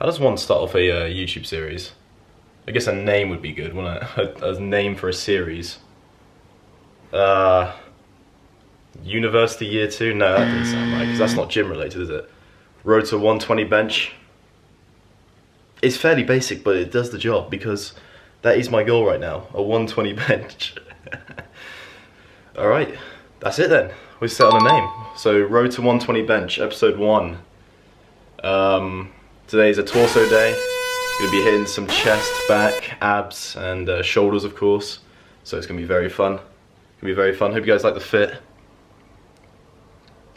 How does one start off a YouTube series? I guess a name would be good, wouldn't it? A name for a series. University Year 2? No, that doesn't sound right, because that's not gym related, is it? Road to 120 bench. It's fairly basic, but it does the job, because that is my goal right now, a 120 bench. Alright, that's it then. We set on a name. So, Road to 120 bench, episode 1. Today's a torso day. Gonna be hitting some chest, back, abs, and shoulders, of course. So it's gonna be very fun. Gonna be very fun. Hope you guys like the fit.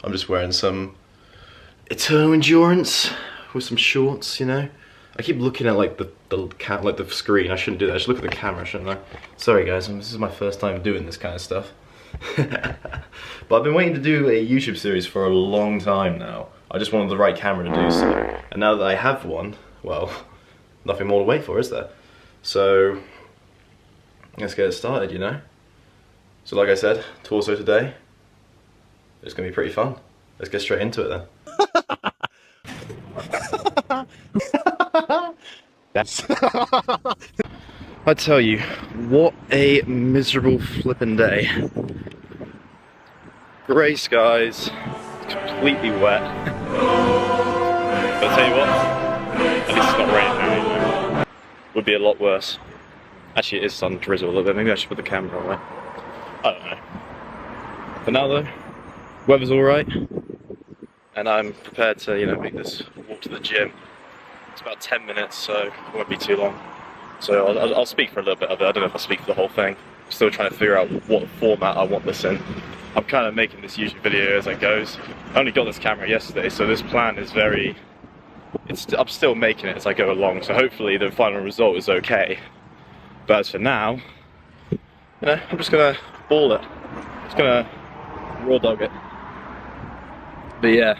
I'm just wearing some Eternal Endurance with some shorts, you know. I keep looking at like the screen. I shouldn't do that. I should look at the camera, shouldn't I? Sorry guys, this is my first time doing this kind of stuff. But I've been waiting to do a YouTube series for a long time now. I just wanted the right camera to do so. And now that I have one, well, nothing more to wait for, is there? So, let's get it started, you know? So like I said, torso today. It's gonna be pretty fun. Let's get straight into it then. I tell you, what a miserable flippin' day. Grey skies, completely wet. But I'll tell you what, at least it's not raining now, you know. Would be a lot worse. Actually, it is sun drizzle a little bit. Maybe I should put the camera away. I don't know. For now though, weather's alright. And I'm prepared to, you know, make this walk to the gym. It's about 10 minutes, so it won't be too long. So I'll speak for a little bit of it. I don't know if I'll speak for the whole thing. I'm still trying to figure out what format I want this in. I'm kind of making this YouTube video as it goes. I only got this camera yesterday, so this plan is very... I'm still making it as I go along, so hopefully the final result is okay. But as for now, you know, I'm just gonna ball it. Just gonna raw dog it. But yeah,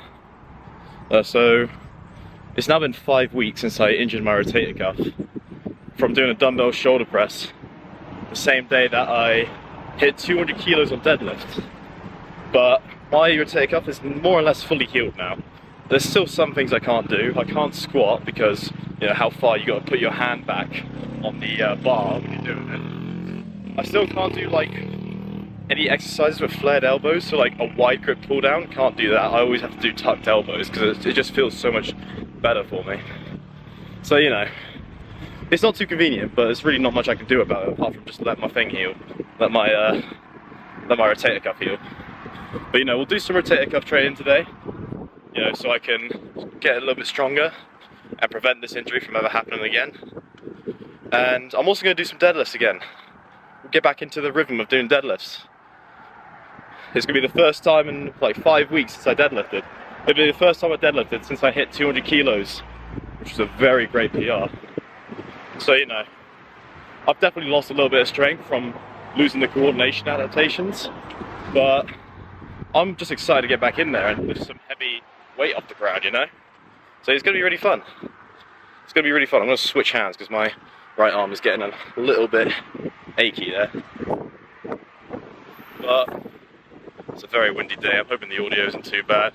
so it's now been 5 weeks since I injured my rotator cuff from doing a dumbbell shoulder press the same day that I hit 200 kilos on deadlift. But my rotator cuff is more or less fully healed now. There's still some things I can't do. I can't squat because, you know, how far you got to put your hand back on the bar when you're doing it. I still can't do like any exercises with flared elbows, so like a wide grip pull down, can't do that. I always have to do tucked elbows because it just feels so much better for me. So, you know, it's not too convenient, but there's really not much I can do about it apart from just let my thing heal, let my rotator cuff heal. But you know, we'll do some rotator cuff training today, you know, so I can get a little bit stronger and prevent this injury from ever happening again. And I'm also going to do some deadlifts again. We'll get back into the rhythm of doing deadlifts. It's going to be the first time in like 5 weeks since I deadlifted. It'll be the first time I deadlifted since I hit 200 kilos, which was a very great PR. So, you know, I've definitely lost a little bit of strength from losing the coordination adaptations, but I'm just excited to get back in there and lift some heavy weight off the ground, you know? So it's going to be really fun. It's going to be really fun. I'm going to switch hands because my right arm is getting a little bit achy there. But it's a very windy day. I'm hoping the audio isn't too bad.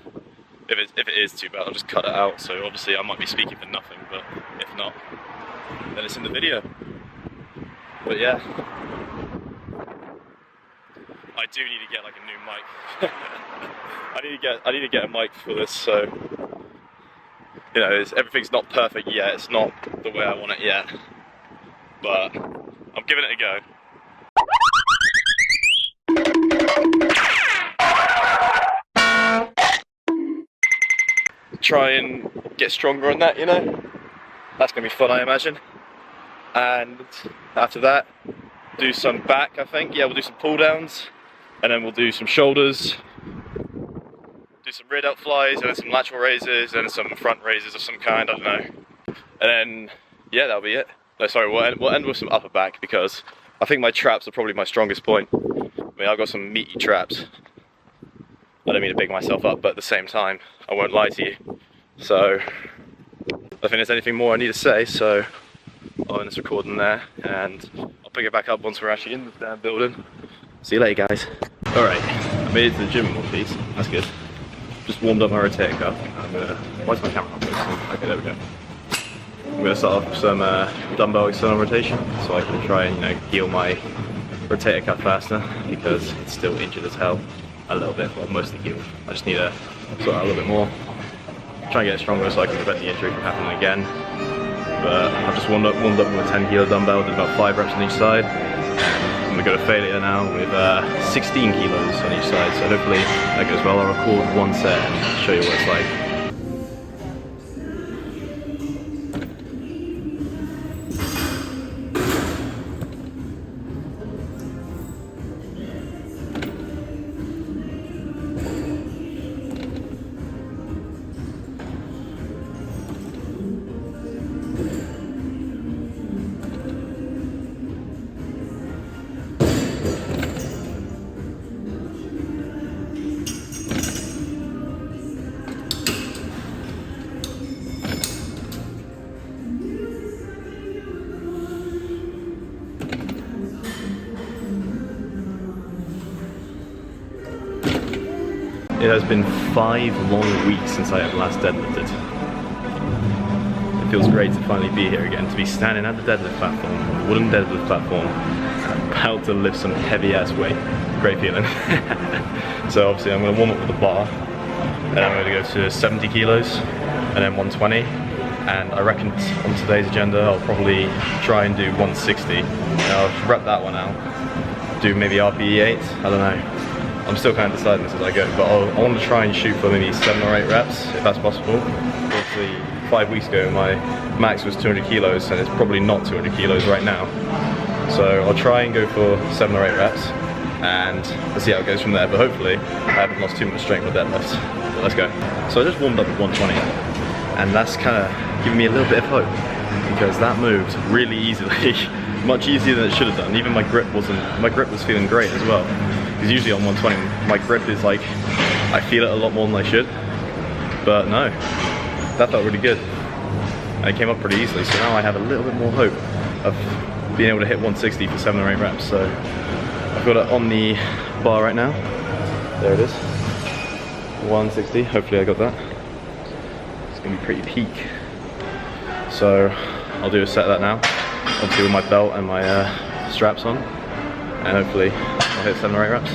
If it is too bad, I'll just cut it out. So obviously I might be speaking for nothing, but if not, then it's in the video. But yeah, I do need to get like a new mic. I need to get a mic for this. So you know, everything's not perfect yet. It's not the way I want it yet, but I'm giving it a go. Try and get stronger on that, you know. That's gonna be fun, I imagine. And after that, do some back, I think. Yeah, we'll do some pull downs, and then we'll do some shoulders, do some rear delt flies, and then some lateral raises, and then some front raises of some kind, I don't know. And then, yeah, that'll be it. No, sorry, we'll end with some upper back because I think my traps are probably my strongest point. I mean, I've got some meaty traps. I don't mean to big myself up, but at the same time, I won't lie to you. So, I don't think there's anything more I need to say, so I'll end this recording there, and I'll pick it back up once we're actually in the damn building. See you later, guys. Alright, I made it to the gym in one piece. That's good. Just warmed up my rotator cuff. Why is my camera not focusing? Okay, there we go. I'm going to start off with some dumbbell external rotation so I can try and heal my rotator cuff faster because it's still injured as hell a little bit, well mostly healed. I just need to sort out a little bit more, try and get it stronger so I can prevent the injury from happening again. But I've just warmed up with a 10 kilo dumbbell, did about 5 reps on each side. I'm going to go to failure now with 16 kilos on each side, so hopefully that goes well. I'll record one set and show you what it's like. It has been 5 long weeks since I have last deadlifted. It feels great to finally be here again, to be standing at the deadlift platform, the wooden deadlift platform, about to lift some heavy ass weight. Great feeling. So obviously I'm going to warm up with the bar, and I'm going to go to 70 kilos, and then 120. And I reckon on today's agenda I'll probably try and do 160. I'll rep that one out, do maybe RPE 8, I don't know. I'm still kind of deciding this as I go, but I want to try and shoot for maybe 7 or 8 reps, if that's possible. Obviously, 5 weeks ago, my max was 200 kilos, and it's probably not 200 kilos right now. So I'll try and go for 7 or 8 reps, and let's see how it goes from there. But hopefully, I haven't lost too much strength with deadlifts. But let's go. So I just warmed up with 120, and that's kind of giving me a little bit of hope, because that moved really easily, much easier than it should have done. Even my grip was feeling great as well. Because usually on 120, my grip is like, I feel it a lot more than I should. But no, that felt really good. And it came up pretty easily, so now I have a little bit more hope of being able to hit 160 for 7 or 8 reps. So I've got it on the bar right now. There it is. 160, hopefully I got that. It's gonna be pretty peak. So I'll do a set of that now, obviously with my belt and my straps on. And hopefully I'll hit 7 or 8 reps.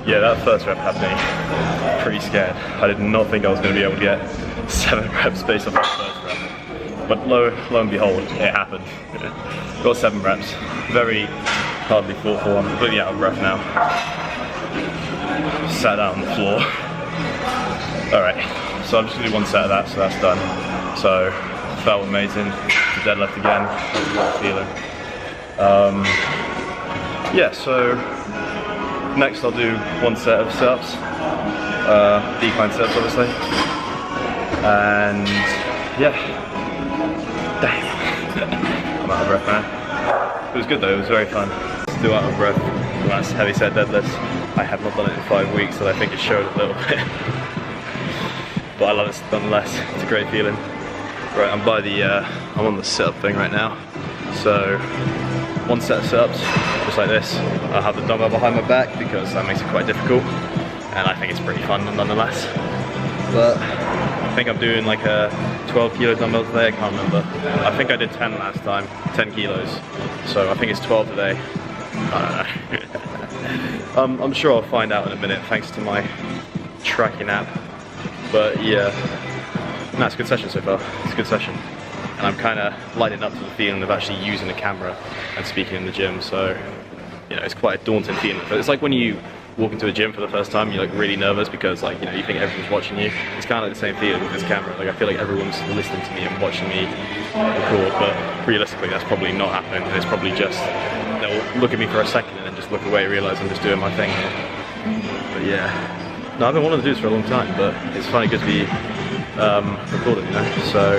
Yeah, that first rep had me pretty scared. I did not think I was going to be able to get 7 reps based off that first rep. But lo and behold, it happened. Got 7 reps. Very hardly fought for. I'm completely out of breath now. Sat down on the floor. Alright, so I'm just going to do 1 set of that, so that's done. So, felt amazing. The deadlift again. Feeling. Yeah, so next I'll do 1 set of sit-ups, decline sit-ups obviously, and yeah, damn, I'm out of breath now. It was good though, it was very fun. Still out of breath, the last heavy set deadlifts. I have not done it in 5 weeks, so I think it showed a little bit. But I love it nonetheless, it's a great feeling. Right, I'm on the sit-up thing right now, so 1 set of sit-ups, just like this. I'll have the dumbbell behind my back because that makes it quite difficult, and I think it's pretty fun nonetheless. But I think I'm doing like a 12 kilo dumbbell today, I can't remember. I think I did 10 last time, 10 kilos. So I think it's 12 today. I don't know. I'm sure I'll find out in a minute thanks to my tracking app. But yeah, no, it's a good session so far. It's a good session. And I'm kind of lighting up to the feeling of actually using the camera and speaking in the gym. So, you know, it's quite a daunting feeling. But it's like when you walk into a gym for the first time, you're like really nervous because like, you know, you think everyone's watching you. It's kind of like the same feeling with this camera. Like I feel like everyone's listening to me and watching me record, but realistically that's probably not happening. It's probably just, they'll look at me for a second and then just look away, realise I'm just doing my thing here. But yeah, no, I've been wanting to do this for a long time, but it's finally good to be recorded, you know. So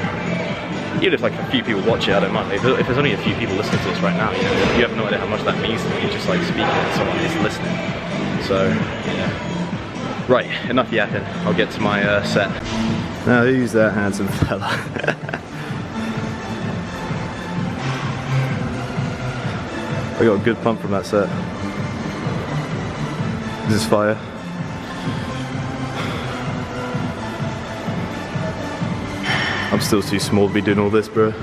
even if like a few people watch it, I don't mind. If there's only a few people listening to this right now, you know, you have no idea how much that means to me. Just like speaking to someone who's listening. So yeah. Right, enough yapping. I'll get to my set. Now who's that handsome fella? I got a good pump from that set. This is fire. I'm still too small to be doing all this, bro.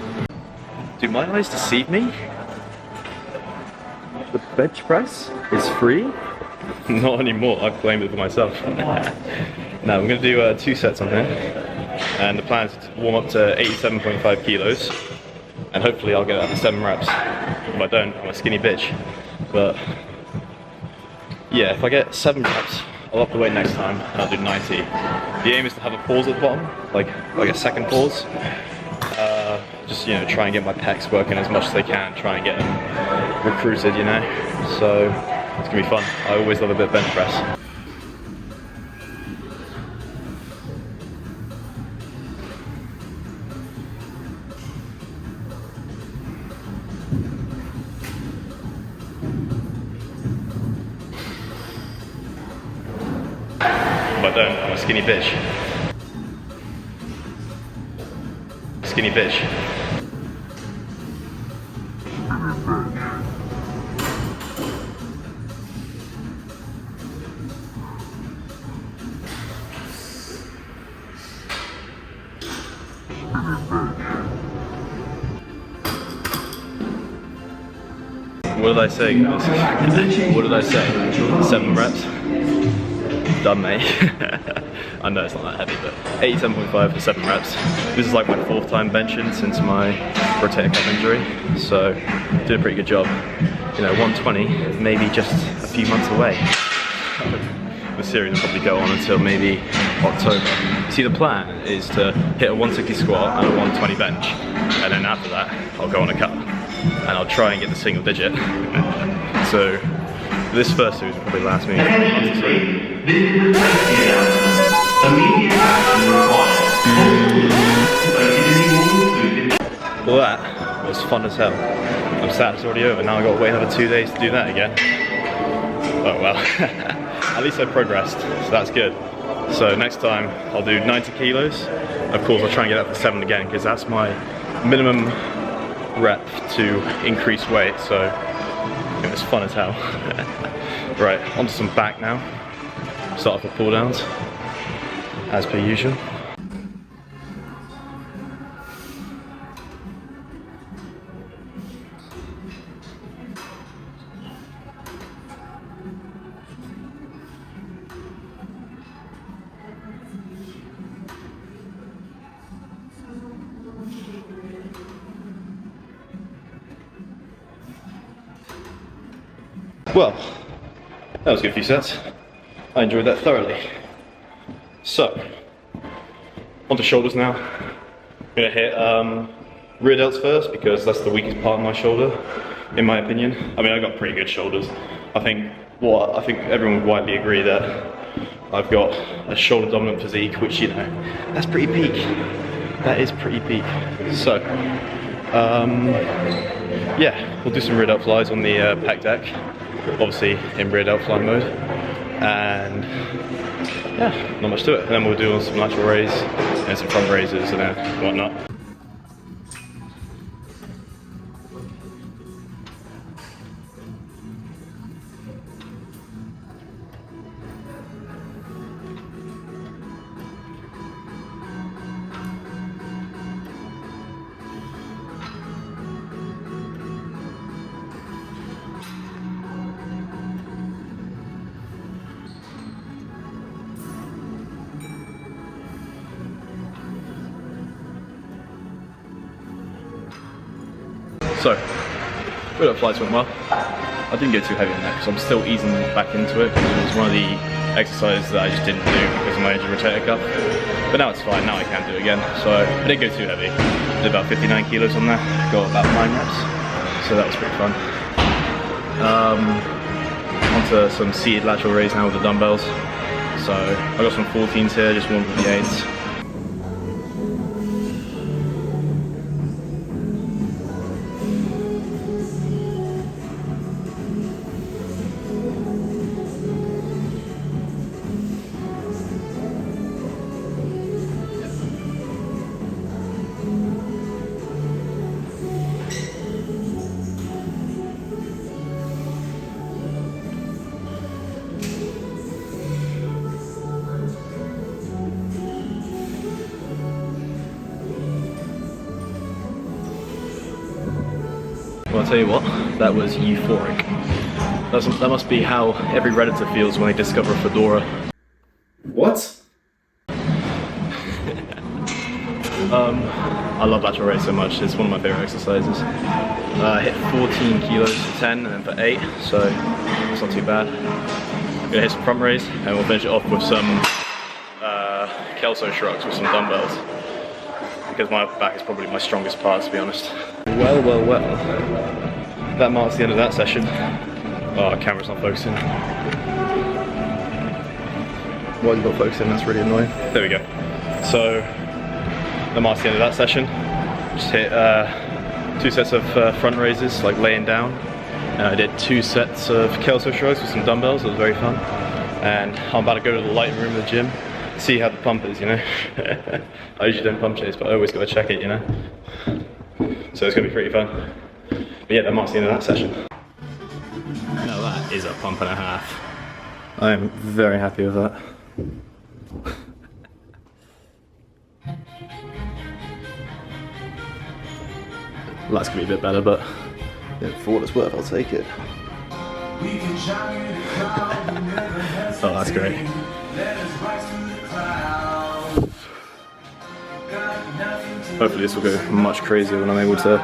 Do my eyes deceive me? The bench press is free? Not anymore, I've claimed it for myself. Now I'm going to do 2 sets on here. And the plan is to warm up to 87.5 kilos. And hopefully I'll get up to 7 reps. If I don't, I'm a skinny bitch. But yeah, if I get 7 reps, I'll up the weight next time and I'll do 90. The aim is to have a pause at the bottom, like a second pause. Just, you know, try and get my pecs working as much as they can, try and get them recruited, you know. So it's gonna be fun. I always love a bit of bench press. If I don't, I'm a skinny bitch. Skinny bitch. What did I say, guys? What did I say? 7 reps? Done, mate. I know it's not that heavy, but 87.5 for 7 reps. This is like my 4th time benching since my rotator cuff injury, so did a pretty good job. You know, 120, maybe just a few months away. The series will probably go on until maybe October. See, the plan is to hit a 160 squat and a 120 bench, and then after that, I'll go on a cut, and I'll try and get the single digit. So this first series will probably last me a month or so. Well, that was fun as hell. I'm sad it's already over. Now I've got to wait another 2 days to do that again. Oh well. At least I progressed, so that's good. So next time I'll do 90 kilos. Of course I'll try and get up to 7 again, because that's my minimum rep to increase weight, so it was fun as hell. Right, onto some back now. Start off with pull downs, as per usual. Well, that was a good few sets. I enjoyed that thoroughly. So, onto shoulders now. I'm gonna hit rear delts first, because that's the weakest part of my shoulder, in my opinion. I mean, I've got pretty good shoulders. I think everyone would widely agree that I've got a shoulder dominant physique, which, you know, that's pretty peak. That is pretty peak. So, yeah, we'll do some rear delt flies on the pec deck. Obviously in rear delt fly mode, and yeah, not much to it. And then we'll do some lateral raise and some front raises and then whatnot. So, rear delt flies went well. I didn't get too heavy on that because I'm still easing back into it, because it was one of the exercises that I just didn't do because of my injured rotator cuff. But now it's fine, now I can do it again. So I didn't go too heavy. Did about 59 kilos on there, got about 9 reps. So that was pretty fun. into some seated lateral raise now with the dumbbells. So I got some 14s here, just one with the 8s. Well, I'll tell you what, that was euphoric. That must be how every Redditor feels when they discover a fedora. What? I love lateral raise so much, it's one of my favourite exercises. I hit 14 kilos for 10 and then for 8, so it's not too bad. I'm gonna hit some front raise and we'll finish it off with some Kelso shrugs with some dumbbells. Because my back is probably my strongest part, to be honest. Well, well, well. That marks the end of that session. Oh, camera's not focusing. Why is it not focusing? That's really annoying. There we go. So, that marks the end of that session. Just hit 2 sets of front raises, like laying down. I did 2 sets of Kelso shrugs with some dumbbells. It was very fun. And I'm about to go to the light room of the gym. See how the pump is, you know. I usually don't pump chase, but I always got to check it, you know. So it's going to be pretty fun. But yeah, that marks the end of that session. Now that is a pump and a half. I am very happy with that. That's going to be a bit better, but yeah, for what it's worth, I'll take it. Oh, that's great. Hopefully this will go much crazier when I'm able to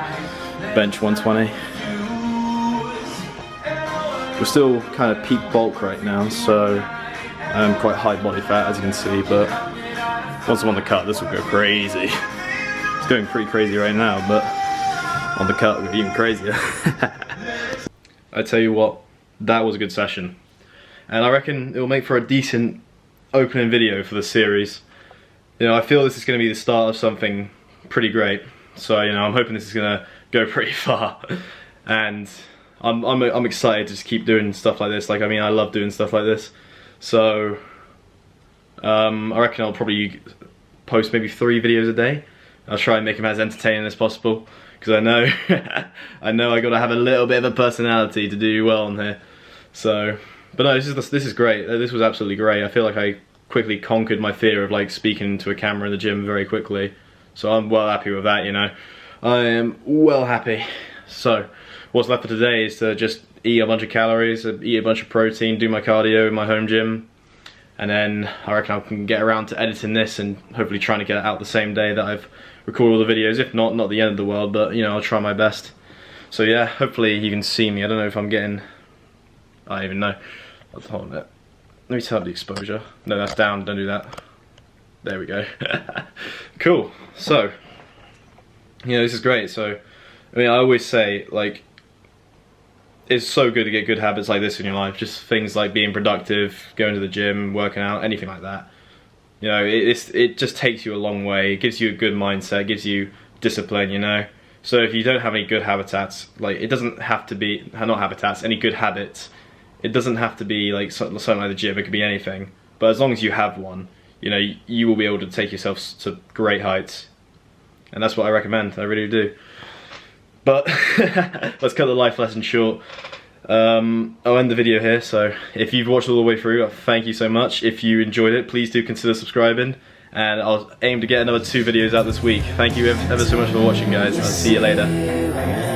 bench 120. We're still kind of peak bulk right now, so I'm quite high body fat, as you can see, but once I'm on the cut, this will go crazy. It's going pretty crazy right now, but on the cut, it'll be even crazier. I tell you what, that was a good session. And I reckon it will make for a decent opening video for the series. You know, I feel this is going to be the start of something pretty great. So, you know, I'm hoping this is going to go pretty far. And I'm excited to just keep doing stuff like this. Like, I mean, I love doing stuff like this. So, I reckon I'll probably post maybe 3 videos a day. I'll try and make them as entertaining as possible. Because I know, I got to have a little bit of a personality to do well on here. So, but no, this is great. This was absolutely great. I feel like I quickly conquered my fear of like speaking to a camera in the gym very quickly. So I'm well happy with that, you know. I am well happy. So what's left for today is to just eat a bunch of calories, eat a bunch of protein, do my cardio in my home gym, and then I reckon I can get around to editing this and hopefully trying to get it out the same day that I've recorded all the videos. If not the end of the world, but you know, I'll try my best. So yeah, hopefully you can see me. I don't know if I'm getting, I don't even know. Hold on a minute. Let me turn up the exposure. No, that's down, don't do that. There we go. Cool. So, you know, this is great. So, I mean, I always say, like, it's so good to get good habits like this in your life. Just things like being productive, going to the gym, working out, anything like that. You know, it just takes you a long way. It gives you a good mindset, it gives you discipline, you know. So if you don't have any good habitats, like, it doesn't have to be, not habitats, any good habits, it doesn't have to be like something like the gym, it could be anything. But as long as you have one, you know, you will be able to take yourself to great heights. And that's what I recommend, I really do. But let's cut the life lesson short. I'll end the video here, so if you've watched all the way through, thank you so much. If you enjoyed it, please do consider subscribing, and I'll aim to get another 2 videos out this week. Thank you ever so much for watching, guys. I'll see you later.